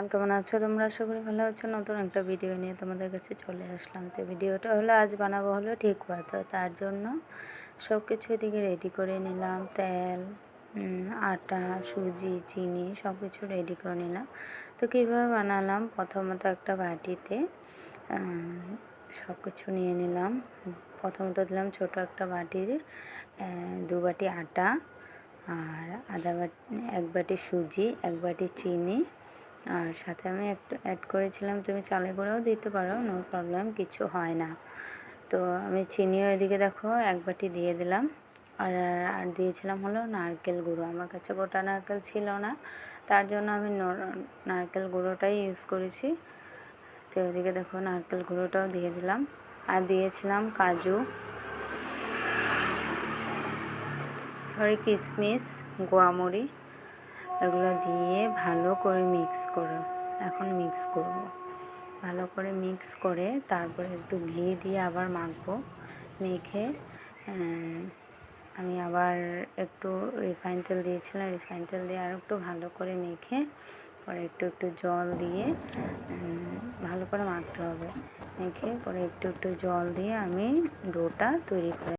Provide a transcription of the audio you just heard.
Everyone, কেমন আছো তোমরা? আশা করি ভালো আছো। নতুন একটা ভিডিও নিয়ে তোমাদের কাছে চলে আসলাম। তো ভিডিওটা হলো আজ বানাবো হলো ঠিক ভাত। তার জন্য সব কিছু এদিকে রেডি করে নিলাম। তেল, আটা, সুজি, চিনি সব কিছু রেডি করে নিলাম। তো কীভাবে বানালাম, প্রথমত একটা বাটিতে সব কিছু নিয়ে নিলাম। প্রথমত দিলাম ছোট একটা বাটির 2 বাটি আটা, আর এক বাটি সুজি, 1 বাটি চিনি, আর সাথে আমি একটু অ্যাড করেছিলাম, তুমি চালের গুঁড়াও দিতে পারো, নো প্রবলেম, কিছু হয় না। তো আমি চিনিও এদিকে দেখো 1 বাটি দিয়ে দিলাম। আর দিয়েছিলাম হলো নারকেল গুঁড়ো। আমার কাছে গোটা নারকেল ছিল না, তার জন্য আমি নারকেল গুঁড়োটাই ইউজ করেছি। তো এদিকে দেখো নারকেল গুঁড়োটাও দিয়ে দিলাম। আর দিয়েছিলাম কিশমিশ, গোয়ামরি, এগুলো দিয়ে ভালো করে মিক্স করো। এখন মিক্স করব, ভালো করে মিক্স করে তারপরে একটু ঘি দিয়ে আবার মাখবো। মেখে আমি আবার একটু রিফাইন তেল দিয়েছিলাম, রিফাইন তেল দিয়ে আর একটু ভালো করে মেখে পরে একটু জল দিয়ে ভালো করে মাখতে হবে। মেখে পরে একটু জল দিয়ে আমি ডোটা তৈরি করে